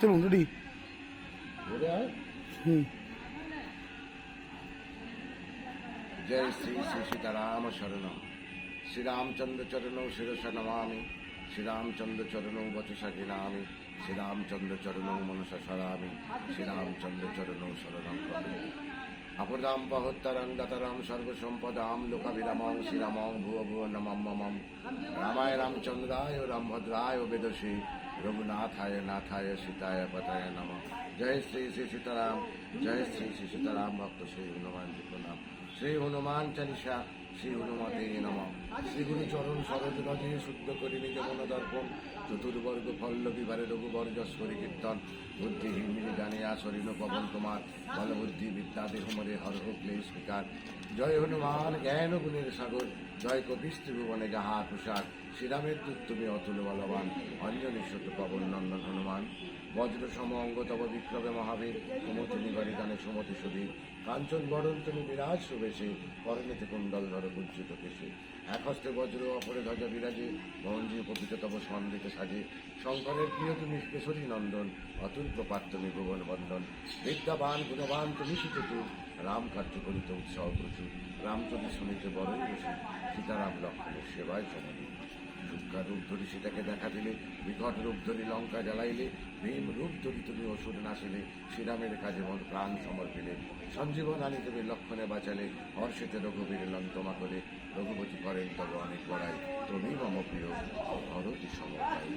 চলুন রেডি। जय श्री श्री सीताराम शरणम श्रीरामचंद्र चरणौ शिरसा नमामि श्रीरामचंद्र चरणौ वचसा गिनामि श्रीरामचंद्र चरणौ मनसा स्मरामि श्रीरामचंद्र चरणौ शरणं प्रपद्ये अपदां पहोत्तरं गतरं सर्वसम्पदां लोकाभिरामं श्रीरामं भुव भुव नमः मम रामाय रामचंद्राय रामभद्राय वेदसे रघुनाथाय नाथाय सीताय पताय नमः। जय श्री श्री सीताराम, जय श्री श्री सीताराम। भक्त श्री हनुमान जी को नाम श्री हनुमान चालीसा श्री हनुमते नमः। श्री गुरु चरण सरोज रजे शुद्ध करि निज मन दर्पण चतुर्वर्ग फल्लवी बारे रघुबर जस करि कीर्तन बुद्धिहीन जानिया शरीर पवन कुमार बल बुद्धि विद्या देह मरे हर हो क्लेश विकार। जय हनुमान ज्ञान गुणेर सागर जय कपिश त्रिभुवने जाहा तुषार श्रीरामेर दूत तुमि अतुल बलवान अंजनी सुत पवन नंदन हनुमान वज्र सम अंग तव विक्रमे महावीर कुमति निवारी गाने सुमति सुधीर कांचन बरन तुमि विराज सुवेशे करनेते कुंडल धर कुज्जित केशे एक हस्ते वज्र अपरे ध्वजा बिराजे भवंजी उपकृत तव स्मंदित साजे शंकरेर प्रिय तुमि केशरी नंदन अतुल प्रपात तुमि भुवन बंदन विद्यावान गुणवान तुमि सुचतु राम कार्य करित उत्साह प्रचुर रामचरि शुनिते बड़ई बसु सीताराम लक्ष्मणेर सेवाय समाधि दुर्गा रूप धरि सीताके দেখা দিলে বিকট রূপ ধরি লঙ্কা জ্বালাইলে ভীম রূপ ধরি তুমি অসুর নাশিলে শ্রীরামের কাজে মন প্রাণ সমর্পিলে সঞ্জীবন আনি তুমি লক্ষণে বাঁচালে হর্ষেতে রঘুবীর লঙ্কমা করে রঘুপতি করেন তবে অনেক বড়াই তুমি মম প্রিয় ভরতি সমবায়।